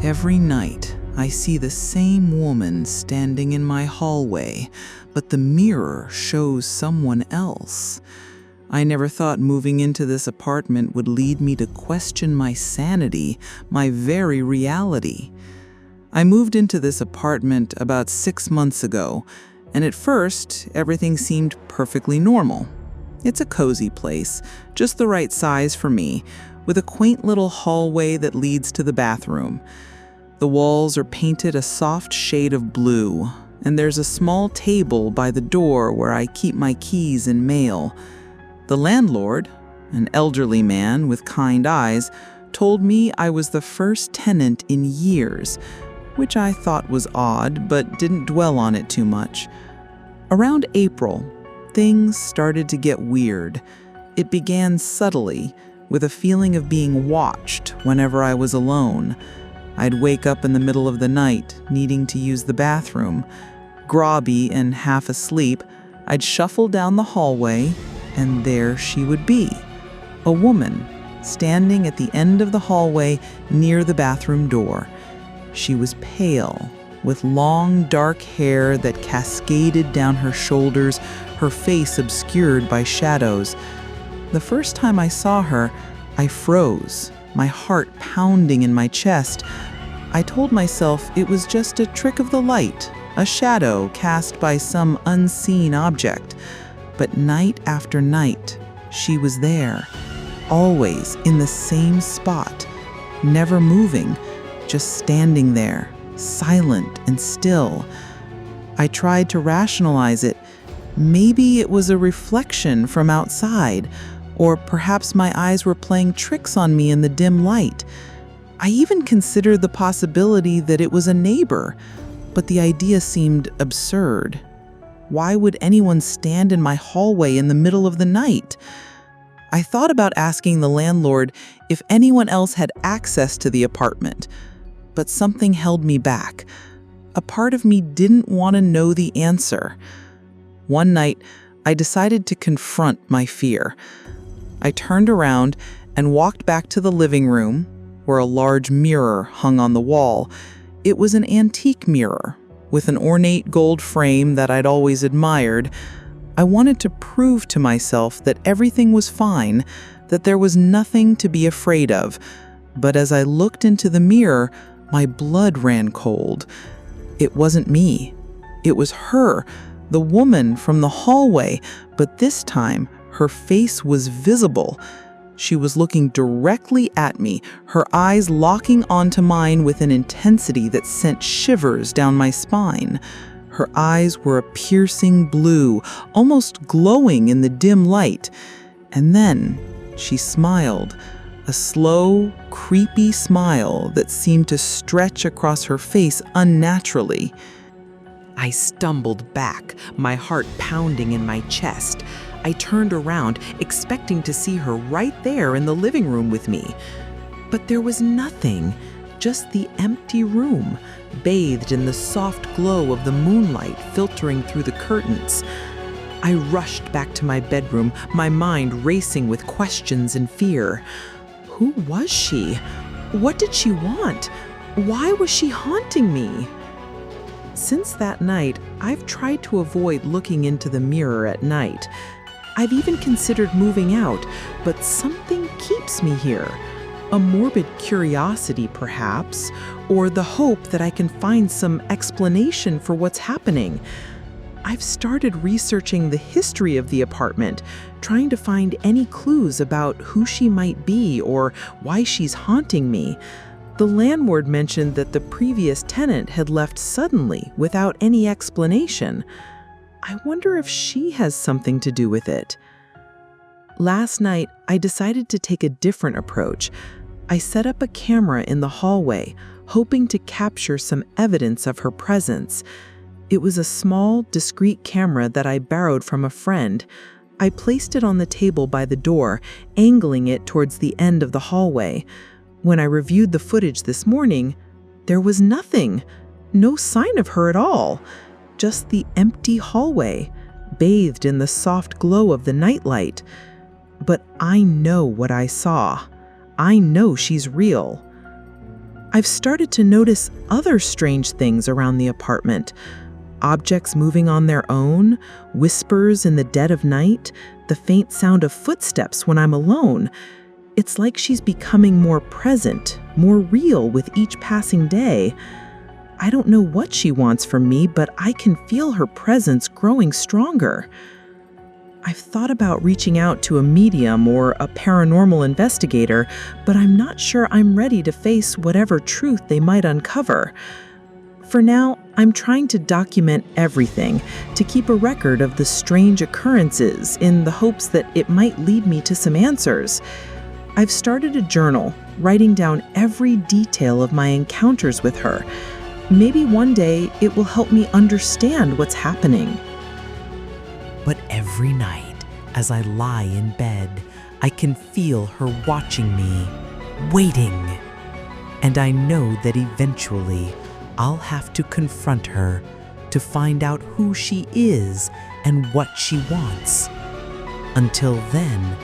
Every night, I see the same woman standing in my hallway, but the mirror shows someone else. I never thought moving into this apartment would lead me to question my sanity, my very reality. I moved into this apartment about 6 months ago, and at first, everything seemed perfectly normal. It's a cozy place, just the right size for me, with a quaint little hallway that leads to the bathroom. The walls are painted a soft shade of blue, and there's a small table by the door where I keep my keys and mail. The landlord, an elderly man with kind eyes, told me I was the first tenant in years, which I thought was odd, but didn't dwell on it too much. Around April, things started to get weird. It began subtly, with a feeling of being watched whenever I was alone. I'd wake up in the middle of the night, needing to use the bathroom. Groggy and half asleep, I'd shuffle down the hallway, and there she would be. A woman, standing at the end of the hallway near the bathroom door. She was pale, with long dark hair that cascaded down her shoulders, her face obscured by shadows. The first time I saw her, I froze, my heart pounding in my chest. I told myself it was just a trick of the light, a shadow cast by some unseen object. But night after night, she was there, always in the same spot, never moving, just standing there, silent and still. I tried to rationalize it. Maybe it was a reflection from outside, or perhaps my eyes were playing tricks on me in the dim light. I even considered the possibility that it was a neighbor, but the idea seemed absurd. Why would anyone stand in my hallway in the middle of the night? I thought about asking the landlord if anyone else had access to the apartment, but something held me back. A part of me didn't want to know the answer. One night, I decided to confront my fear. I turned around and walked back to the living room, where a large mirror hung on the wall. It was an antique mirror, with an ornate gold frame that I'd always admired. I wanted to prove to myself that everything was fine, that there was nothing to be afraid of. But as I looked into the mirror, my blood ran cold. It wasn't me. It was her, the woman from the hallway, but this time her face was visible. She was looking directly at me, her eyes locking onto mine with an intensity that sent shivers down my spine. Her eyes were a piercing blue, almost glowing in the dim light. And then she smiled, a slow, creepy smile that seemed to stretch across her face unnaturally. I stumbled back, my heart pounding in my chest. I turned around, expecting to see her right there in the living room with me. But there was nothing, just the empty room, bathed in the soft glow of the moonlight filtering through the curtains. I rushed back to my bedroom, my mind racing with questions and fear. Who was she? What did she want? Why was she haunting me? Since that night, I've tried to avoid looking into the mirror at night. I've even considered moving out, but something keeps me here. A morbid curiosity, perhaps, or the hope that I can find some explanation for what's happening. I've started researching the history of the apartment, trying to find any clues about who she might be or why she's haunting me. The landlord mentioned that the previous tenant had left suddenly without any explanation. I wonder if she has something to do with it. Last night, I decided to take a different approach. I set up a camera in the hallway, hoping to capture some evidence of her presence. It was a small, discreet camera that I borrowed from a friend. I placed it on the table by the door, angling it towards the end of the hallway. When I reviewed the footage this morning, there was nothing, no sign of her at all, just the empty hallway, bathed in the soft glow of the nightlight. But I know what I saw. I know she's real. I've started to notice other strange things around the apartment. Objects moving on their own, whispers in the dead of night, the faint sound of footsteps when I'm alone. It's like she's becoming more present, more real with each passing day. I don't know what she wants from me, but I can feel her presence growing stronger. I've thought about reaching out to a medium or a paranormal investigator, but I'm not sure I'm ready to face whatever truth they might uncover. For now, I'm trying to document everything, to keep a record of the strange occurrences in the hopes that it might lead me to some answers. I've started a journal, writing down every detail of my encounters with her. Maybe one day it will help me understand what's happening. But every night, as I lie in bed, I can feel her watching me, waiting. And I know that eventually I'll have to confront her to find out who she is and what she wants. Until then,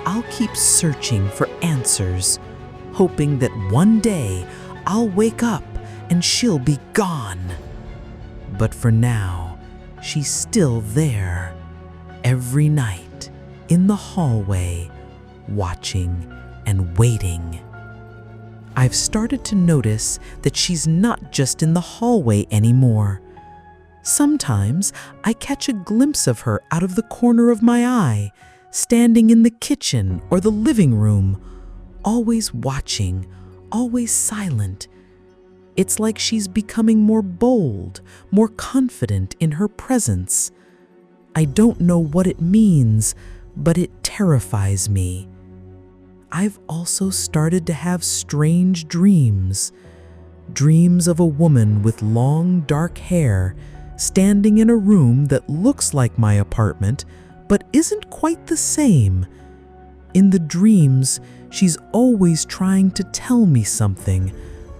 I'll keep searching for answers, hoping that one day I'll wake up and she'll be gone. But for now, she's still there, every night, in the hallway, watching and waiting. I've started to notice that she's not just in the hallway anymore. Sometimes I catch a glimpse of her out of the corner of my eye, standing in the kitchen or the living room, always watching, always silent. It's like she's becoming more bold, more confident in her presence. I don't know what it means, but it terrifies me. I've also started to have strange dreams. Dreams of a woman with long, dark hair, standing in a room that looks like my apartment, but isn't quite the same. In the dreams, she's always trying to tell me something,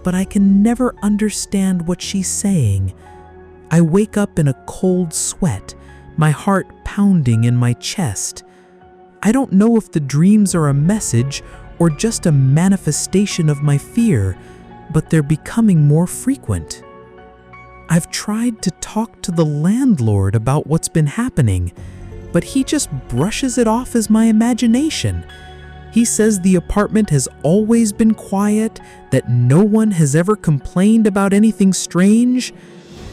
but I can never understand what she's saying. I wake up in a cold sweat, my heart pounding in my chest. I don't know if the dreams are a message or just a manifestation of my fear, but they're becoming more frequent. I've tried to talk to the landlord about what's been happening, but he just brushes it off as my imagination. He says the apartment has always been quiet, that no one has ever complained about anything strange,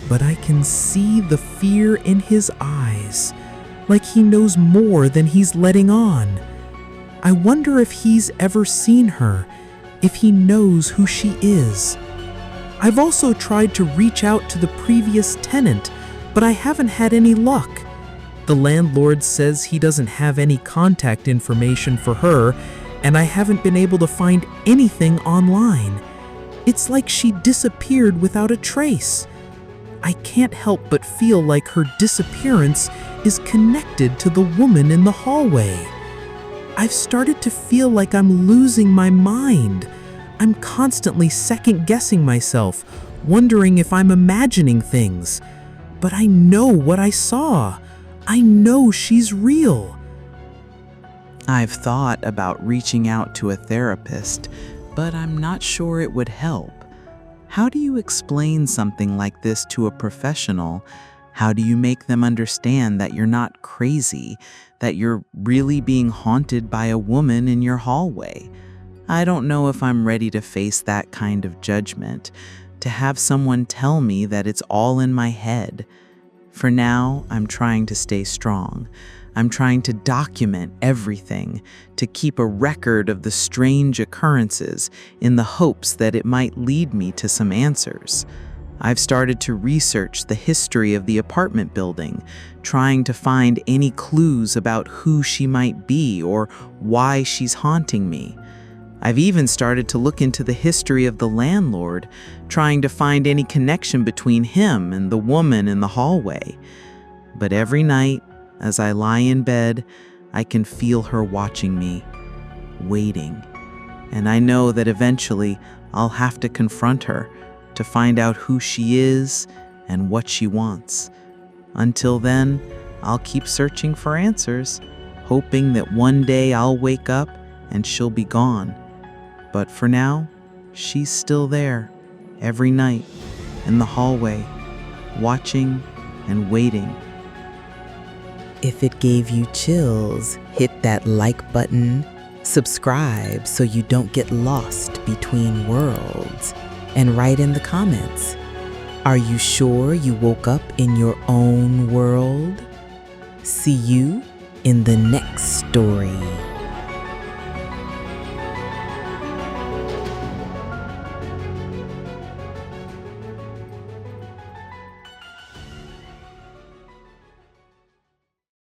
but I can see the fear in his eyes, like he knows more than he's letting on. I wonder if he's ever seen her, if he knows who she is. I've also tried to reach out to the previous tenant, but I haven't had any luck. The landlord says he doesn't have any contact information for her, and I haven't been able to find anything online. It's like she disappeared without a trace. I can't help but feel like her disappearance is connected to the woman in the hallway. I've started to feel like I'm losing my mind. I'm constantly second-guessing myself, wondering if I'm imagining things. But I know what I saw. I know she's real. I've thought about reaching out to a therapist, but I'm not sure it would help. How do you explain something like this to a professional? How do you make them understand that you're not crazy, that you're really being haunted by a woman in your hallway? I don't know if I'm ready to face that kind of judgment, to have someone tell me that it's all in my head. For now, I'm trying to stay strong. I'm trying to document everything, to keep a record of the strange occurrences in the hopes that it might lead me to some answers. I've started to research the history of the apartment building, trying to find any clues about who she might be or why she's haunting me. I've even started to look into the history of the landlord, trying to find any connection between him and the woman in the hallway. But every night, as I lie in bed, I can feel her watching me, waiting. And I know that eventually I'll have to confront her to find out who she is and what she wants. Until then, I'll keep searching for answers, hoping that one day I'll wake up and she'll be gone. But for now, she's still there, every night, in the hallway, watching and waiting. If it gave you chills, hit that like button, subscribe so you don't get lost between worlds, and write in the comments. Are you sure you woke up in your own world? See you in the next story.